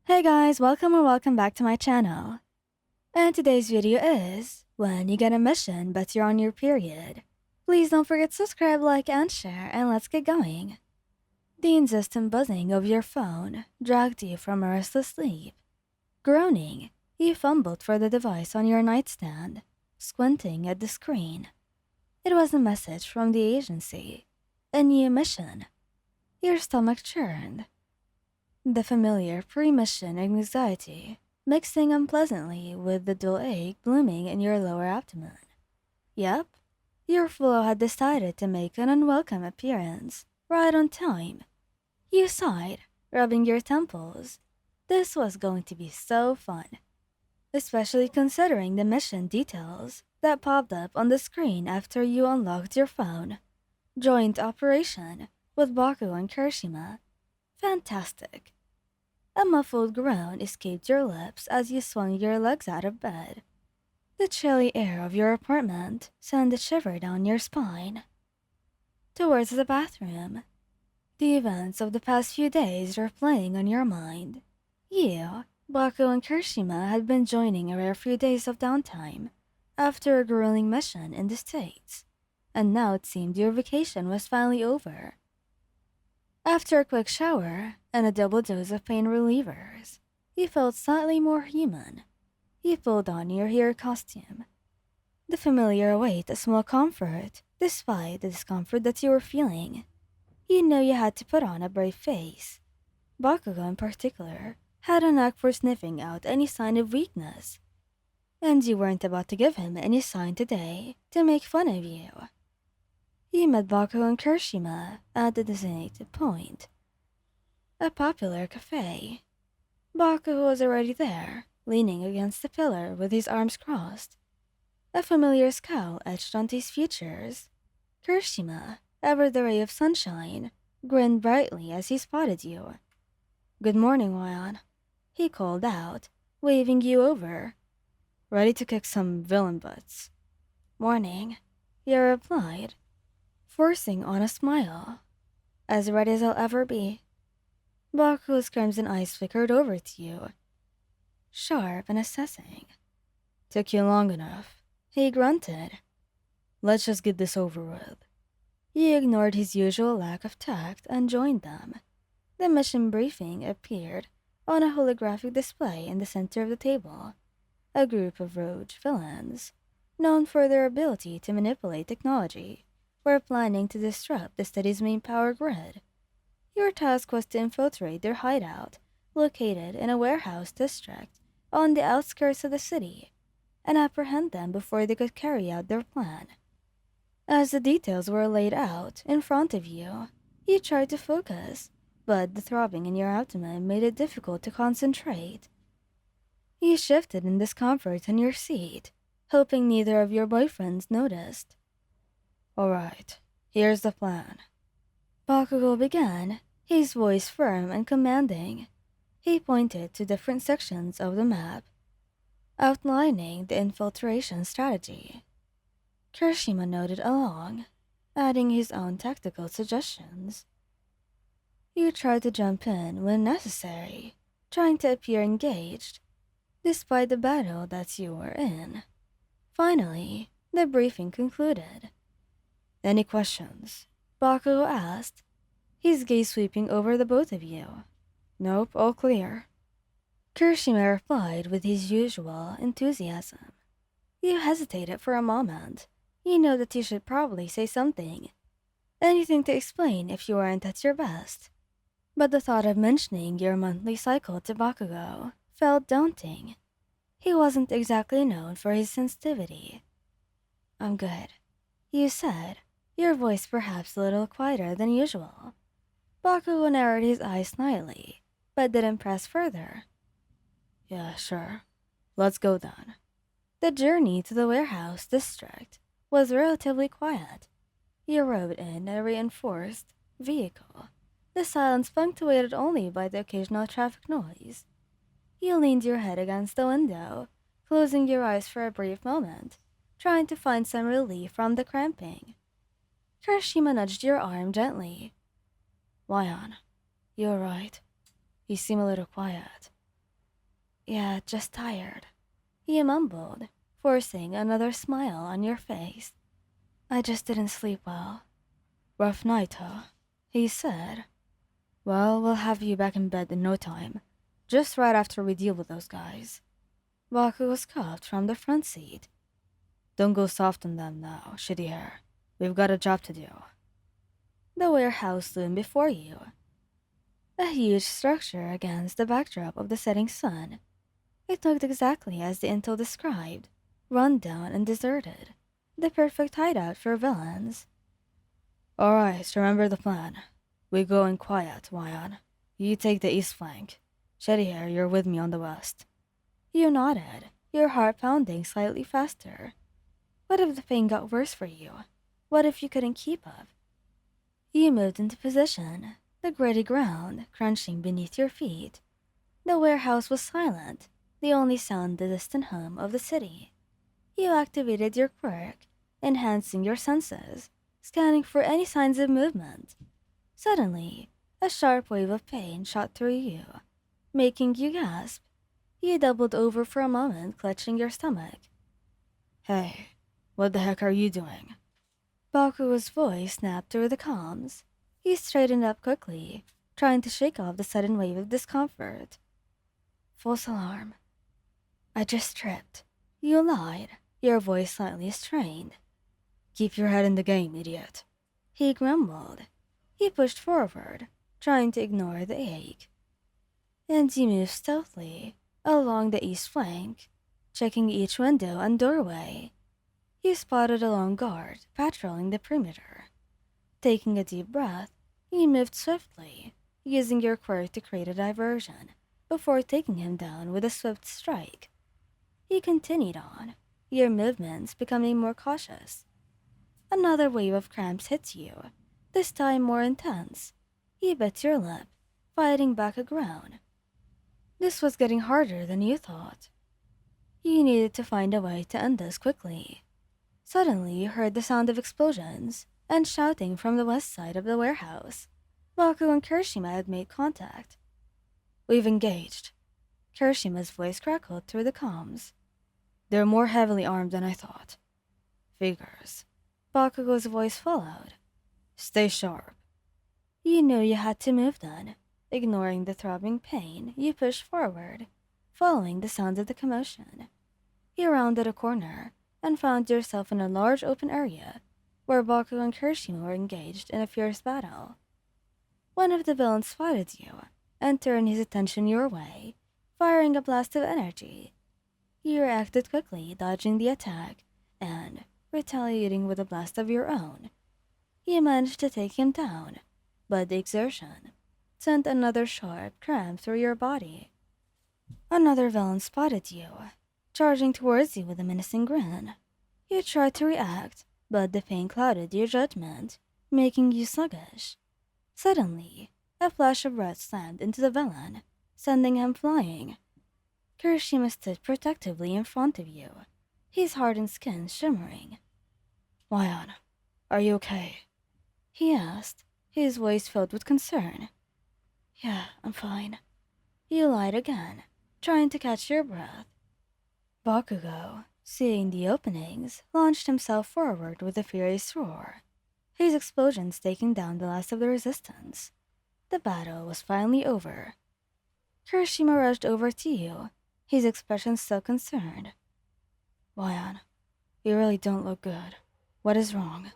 Hey guys, welcome or welcome back to my channel. And today's video is when you get a mission but you're on your period. Please don't forget to subscribe, like, and share, and let's get going. The insistent buzzing of your phone dragged you from a restless sleep. Groaning, you fumbled for the device on your nightstand, squinting at the screen. It was a message from the agency. A new mission. Your stomach churned. The familiar pre-mission anxiety, mixing unpleasantly with the dull ache blooming in your lower abdomen. Yep, your flu had decided to make an unwelcome appearance, right on time. You sighed, rubbing your temples. This was going to be so fun, especially considering the mission details that popped up on the screen after you unlocked your phone. Joint operation with Baku and Kirishima. Fantastic. A muffled groan escaped your lips as you swung your legs out of bed. The chilly air of your apartment sent a shiver down your spine. Towards the bathroom. The events of the past few days were playing on your mind. You, Baku, and Kirishima had been joining a rare few days of downtime after a grueling mission in the States, and now it seemed your vacation was finally over. After a quick shower and a double dose of pain relievers, you felt slightly more human. You pulled on your hero costume. The familiar weight a small comfort, despite the discomfort that you were feeling. You know you had to put on a brave face. Bakugo in particular had a knack for sniffing out any sign of weakness. And you weren't about to give him any sign today to make fun of you. You met Baku and Kirishima at the designated point. A popular cafe. Baku was already there, leaning against the pillar with his arms crossed. A familiar scowl etched onto his features. Kirishima, ever the ray of sunshine, grinned brightly as he spotted you. "Good morning, Ryan," he called out, waving you over. "Ready to kick some villain butts?" "Morning," you replied, forcing on a smile. "As ready as I'll ever be." Baku's crimson eyes flickered over to you, sharp and assessing. "Took you long enough," he grunted. "Let's just get this over with." He ignored his usual lack of tact and joined them. The mission briefing appeared on a holographic display in the center of the table. A group of rogue villains, known for their ability to manipulate technology, were planning to disrupt the city's main power grid. Your task was to infiltrate their hideout, located in a warehouse district on the outskirts of the city, and apprehend them before they could carry out their plan. As the details were laid out in front of you, you tried to focus, but the throbbing in your abdomen made it difficult to concentrate. You shifted in discomfort on your seat, hoping neither of your boyfriends noticed. "All right, here's the plan." Bakugo began, his voice firm and commanding. He pointed to different sections of the map, outlining the infiltration strategy. Kirishima nodded along, adding his own tactical suggestions. You tried to jump in when necessary, trying to appear engaged, despite the battle that you were in. Finally, the briefing concluded. "Any questions?" Bakugo asked, his gaze sweeping over the both of you. "Nope, all clear." Kirishima replied with his usual enthusiasm. You hesitated for a moment. You know that you should probably say something. Anything to explain if you weren't at your best. But the thought of mentioning your monthly cycle to Bakugo felt daunting. He wasn't exactly known for his sensitivity. "I'm good," you said, your voice perhaps a little quieter than usual. Bakugo narrowed his eyes slightly, but didn't press further. "Yeah, sure. Let's go then." The journey to the warehouse district was relatively quiet. You rode in a reinforced vehicle, the silence punctuated only by the occasional traffic noise. You leaned your head against the window, closing your eyes for a brief moment, trying to find some relief from the cramping. Kirishima nudged your arm gently. "Lion, you alright? You seem a little quiet." Yeah, just tired. He mumbled, forcing another smile on your face. I just didn't sleep well. Rough night, huh? He said. Well, we'll have you back in bed in no time. Just right after we deal with those guys. Baku scoffed from the front seat. Don't go soft on them now, shitty hair. We've got a job to do. The warehouse loomed before you. A huge structure against the backdrop of the setting sun. It looked exactly as the intel described, run down and deserted. The perfect hideout for villains. Alright, remember the plan. We go in quiet, Wyan. You take the east flank. Shitty hair, you're with me on the west. You nodded, your heart pounding slightly faster. What if the pain got worse for you? What if you couldn't keep up? You moved into position, the gritty ground crunching beneath your feet. The warehouse was silent, the only sound the distant hum of the city. You activated your quirk, enhancing your senses, scanning for any signs of movement. Suddenly, a sharp wave of pain shot through you, making you gasp. You doubled over for a moment, clutching your stomach. Hey, what the heck are you doing? Baku's voice snapped through the comms. He straightened up quickly, trying to shake off the sudden wave of discomfort. False alarm. I just tripped. You lied, your voice slightly strained. Keep your head in the game, idiot. He grumbled. He pushed forward, trying to ignore the ache. And you moved stealthily along the east flank, checking each window and doorway. You spotted a lone guard patrolling the perimeter. Taking a deep breath, you moved swiftly, using your quirk to create a diversion, before taking him down with a swift strike. You continued on, your movements becoming more cautious. Another wave of cramps hit you, this time more intense. You bit your lip, fighting back a groan. This was getting harder than you thought. You needed to find a way to end this quickly. Suddenly, you heard the sound of explosions and shouting from the west side of the warehouse. Baku and Kirishima had made contact. We've engaged. Kirishima's voice crackled through the comms. They're more heavily armed than I thought. Figures. Bakugo's voice followed. Stay sharp. You knew you had to move then. Ignoring the throbbing pain, you pushed forward, following the sound of the commotion. You rounded a corner and found yourself in a large open area where Baku and Kirishima were engaged in a fierce battle. One of the villains spotted you and turned his attention your way, firing a blast of energy. You reacted quickly, dodging the attack and retaliating with a blast of your own. You managed to take him down, but the exertion sent another sharp cramp through your body. Another villain spotted you, charging towards you with a menacing grin. You tried to react, but the pain clouded your judgment, making you sluggish. Suddenly, a flash of red slammed into the villain, sending him flying. Kirishima stood protectively in front of you, his hardened skin shimmering. Wyan, are you okay? He asked, his voice filled with concern. Yeah, I'm fine. You lied again, trying to catch your breath. Bakugo, seeing the openings, launched himself forward with a furious roar, his explosions taking down the last of the resistance. The battle was finally over. Kirishima rushed over to you, his expression still concerned. Wyan, you really don't look good. What is wrong?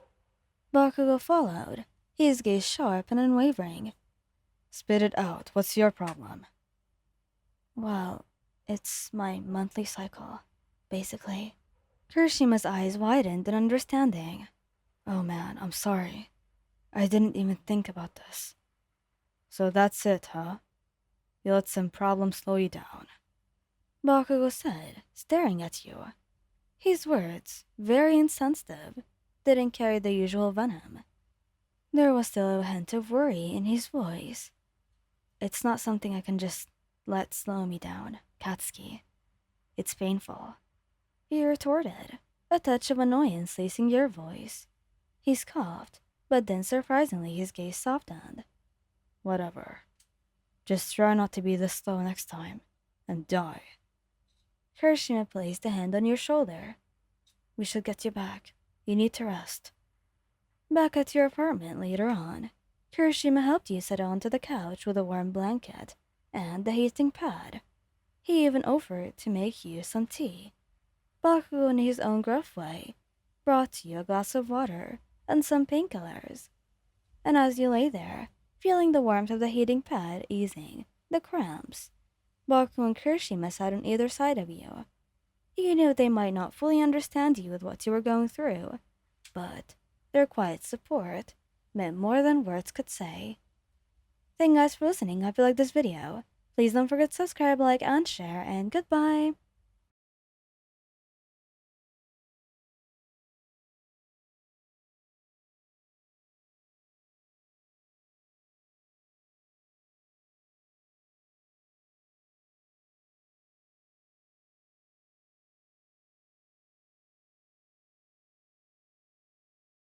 Bakugo followed, his gaze sharp and unwavering. Spit it out. What's your problem? Well, it's my monthly cycle, basically. Kirishima's eyes widened in understanding. Oh man, I'm sorry. I didn't even think about this. So that's it, huh? You let some problems slow you down. Bakugo said, staring at you. His words, very insensitive, didn't carry the usual venom. There was still a hint of worry in his voice. It's not something I can just let slow me down, Katsuki. It's painful. He retorted, a touch of annoyance lacing your voice. He scoffed, but then surprisingly his gaze softened. Whatever. Just try not to be this slow next time, and die. Kirishima placed a hand on your shoulder. We should get you back. You need to rest. Back at your apartment later on, Kirishima helped you settle onto the couch with a warm blanket and the heating pad. He even offered to make you some tea. Baku, in his own gruff way, brought you a glass of water and some painkillers. And as you lay there, feeling the warmth of the heating pad easing the cramps, Baku and Kirishima sat on either side of you. You knew they might not fully understand you with what you were going through, but their quiet support meant more than words could say. Thank you guys for listening. I hope you liked this video. Please don't forget to subscribe, like, and share, and goodbye!